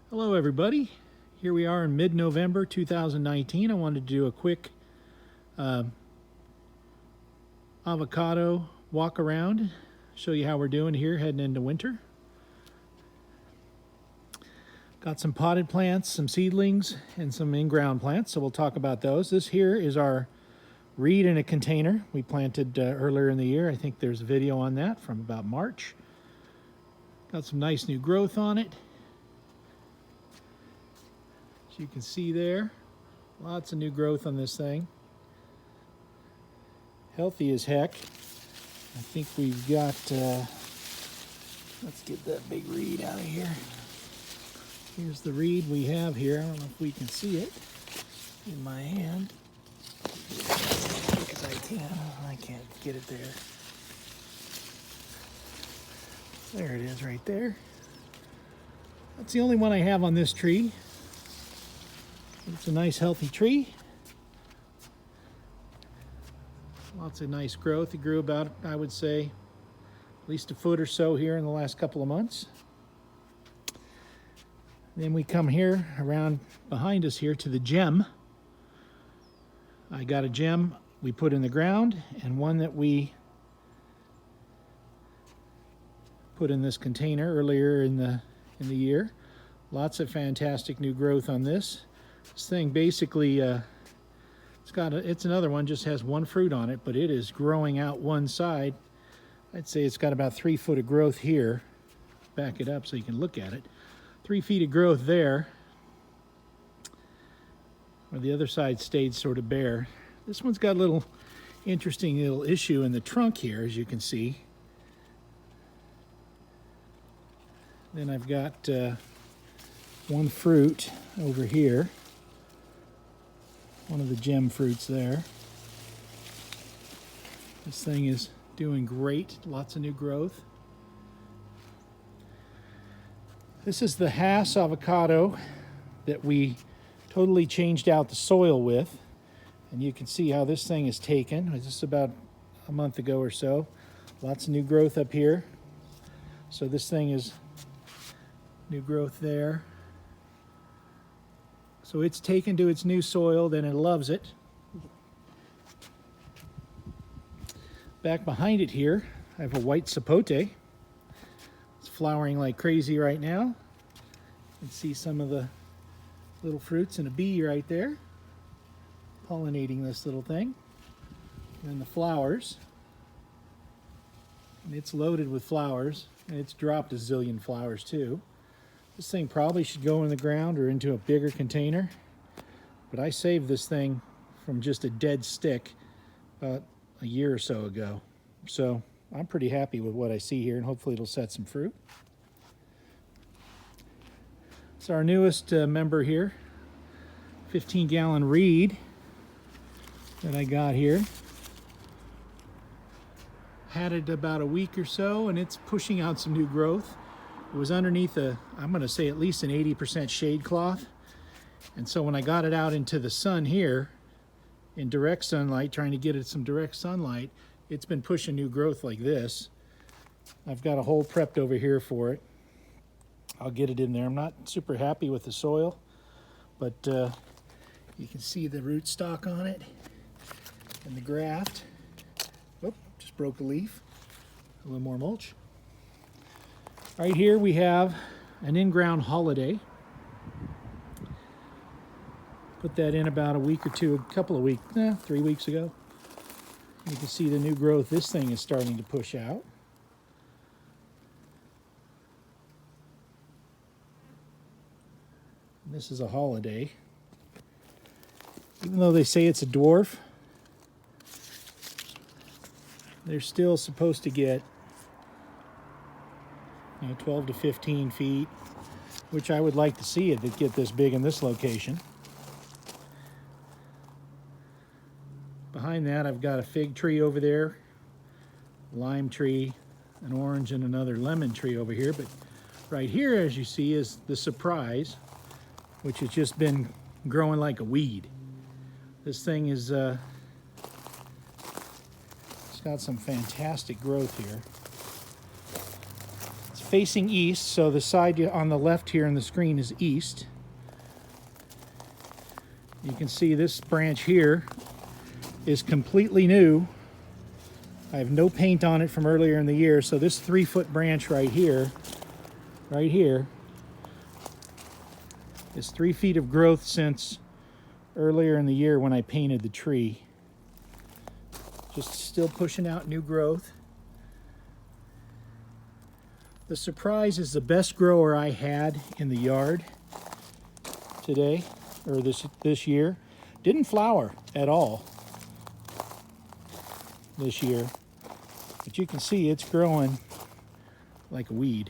Hello everybody, here we are in mid-November 2019. I wanted to do a quick avocado walk around, show you how we're doing here heading into winter. Got some potted plants, some seedlings, and some in-ground plants, so we'll talk about those. This here is our reed in a container we planted earlier in the year. I think there's a video on that from about March. Got some nice new growth on it. You can see there, lots of new growth on this thing. Healthy as heck. I think we've got, let's get that big reed out of here. Here's the reed we have here. I don't know if we can see it in my hand. Because I can't get it there. There it is right there. That's the only one I have on this tree. It's a nice healthy tree. Lots of nice growth. It grew about, I would say, at least a foot or so here in the last couple of months. Then we come here around behind us here to the gem. I got a gem we put in the ground and one that we put in this container earlier in the year. Lots of fantastic new growth on this. This thing basically, it's another one, just has one fruit on it, but it is growing out one side. I'd say it's got about 3 foot of growth here. Back it up so you can look at it. 3 feet of growth there, where the other side stayed sort of bare. This one's got a little interesting little issue in the trunk here, as you can see. Then I've got one fruit over here. One of the gem fruits there. This thing is doing great, lots of new growth. This is the Hass avocado that we totally changed out the soil with. And you can see how this thing is taken. It was just about a month ago or so. Lots of new growth up here. So this thing is new growth there. So it's taken to its new soil, then it loves it. Back behind it here, I have a white sapote. It's flowering like crazy right now. You can see some of the little fruits and a bee right there, pollinating this little thing. And then the flowers. And it's loaded with flowers, and it's dropped a zillion flowers too. This thing probably should go in the ground or into a bigger container, but I saved this thing from just a dead stick about a year or so ago. So I'm pretty happy with what I see here, and hopefully it'll set some fruit. It's our newest member here, 15-gallon reed that I got here. Had it about a week or so, and it's pushing out some new growth. It was underneath I'm going to say at least an 80% shade cloth. And so when I got it out into the sun here, in direct sunlight, trying to get it some direct sunlight, it's been pushing new growth like this. I've got a hole prepped over here for it. I'll get it in there. I'm not super happy with the soil, but you can see the rootstock on it and the graft. Oop, just broke a leaf. A little more mulch. Right here we have an in-ground holiday. Put that in about a week or two, a couple of weeks, 3 weeks ago. You can see the new growth this thing is starting to push out. And this is a holiday. Even though they say it's a dwarf, they're still supposed to get 12 to 15 feet, which I would like to see it get this big in this location. Behind that, I've got a fig tree over there, lime tree, an orange, and another lemon tree over here. But right here, as you see, is the surprise, which has just been growing like a weed. This thing is, it's got some fantastic growth here. It's facing east, so the side on the left here in the screen is east. You can see this branch here is completely new. I have no paint on it from earlier in the year, so this 3-foot branch right here is 3 feet of growth since earlier in the year when I painted the tree. Just still pushing out new growth. The Surprise is the best grower I had in the yard today, or this year. Didn't flower at all this year, but you can see it's growing like a weed.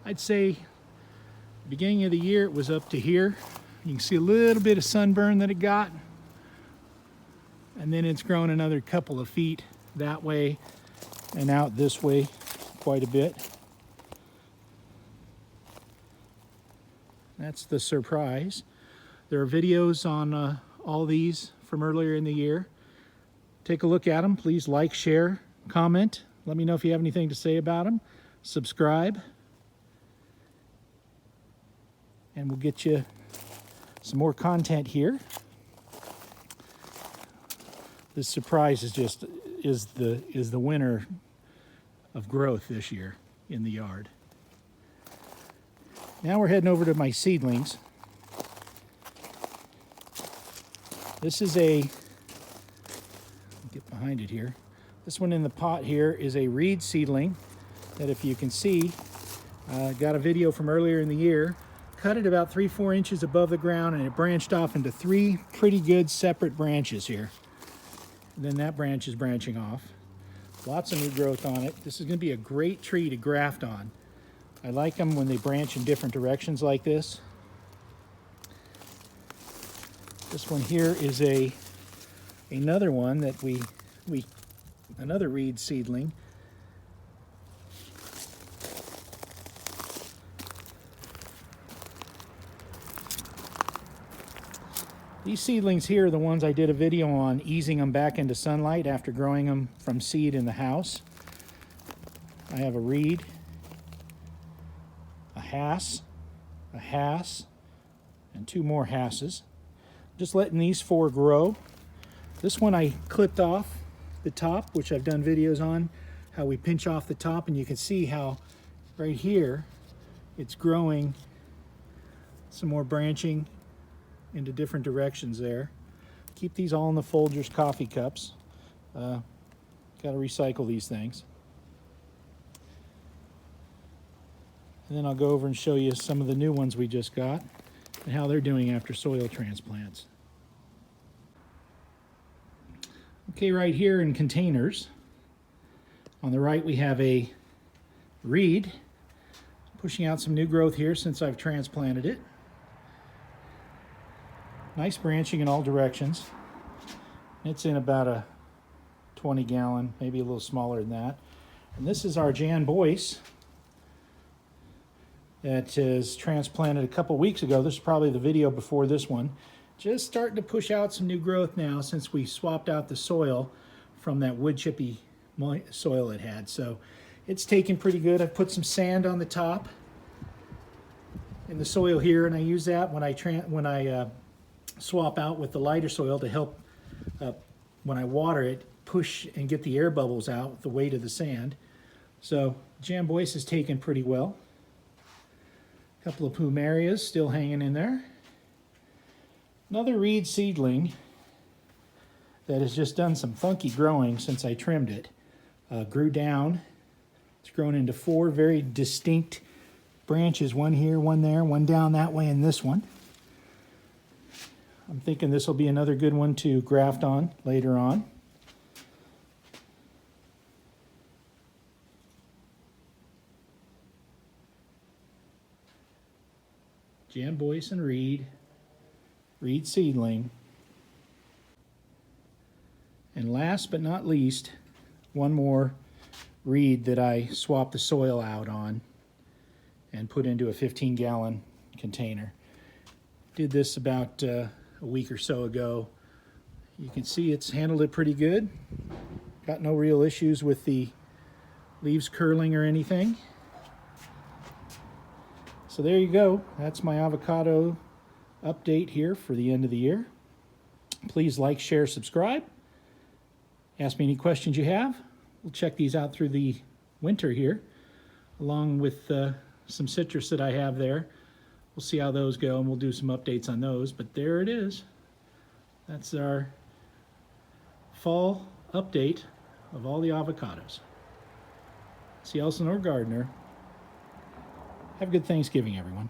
I'd say beginning of the year it was up to here. You can see a little bit of sunburn that it got, and then it's grown another couple of feet that way and out this way quite a bit. That's the Surprise. There are videos on all these from earlier in the year. Take a look at them. Please like, share, comment. Let me know if you have anything to say about them. Subscribe. And we'll get you some more content here. This Surprise is the winner of growth this year in the yard. Now we're heading over to my seedlings. This is get behind it here. This one in the pot here is a reed seedling that, if you can see, got a video from earlier in the year. Cut it about 3-4 inches above the ground, and it branched off into 3 pretty good separate branches here. And then that branch is branching off. Lots of new growth on it. This is going to be a great tree to graft on. I like them when they branch in different directions like this. This one here is another one that another reed seedling. These seedlings here are the ones I did a video on, easing them back into sunlight after growing them from seed in the house. I have a reed, a Hass, and 2 more Hasses. Just letting these 4 grow. This one I clipped off the top, which I've done videos on, how we pinch off the top, and you can see how right here it's growing some more branching into different directions there. Keep these all in the Folgers coffee cups. Got to recycle these things. And then I'll go over and show you some of the new ones we just got and how they're doing after soil transplants. Okay, right here in containers, on the right we have a reed, pushing out some new growth here since I've transplanted it. Nice branching in all directions. It's in about a 20 gallon, maybe a little smaller than that. And this is our Jan Boyce that is transplanted a couple weeks ago. This is probably the video before this one. Just starting to push out some new growth now since we swapped out the soil from that wood chippy soil it had. So it's taken pretty good. I've put some sand on the top in the soil here, and I use that when I swap out with the lighter soil to help when I water it push and get the air bubbles out with the weight of the sand. So Jan Boyce is taken pretty well. A couple of Plumerias still hanging in there. Another reed seedling that has just done some funky growing since I trimmed it. Grew down. It's grown into 4 very distinct branches, one here, one there, one down that way, and this one. I'm thinking this will be another good one to graft on later on. Jan Boyce and reed seedling. And last but not least, one more reed that I swapped the soil out on and put into a 15-gallon container. Did this about a week or so ago. You can see it's handled it pretty good. Got no real issues with the leaves curling or anything. So there you go. That's my avocado update here for the end of the year. Please like, share, subscribe. Ask me any questions you have. We'll check these out through the winter here, along with some citrus that I have there. We'll see how those go, and we'll do some updates on those. But there it is. That's our fall update of all the avocados. See Elsinore Gardener. Have a good Thanksgiving, everyone.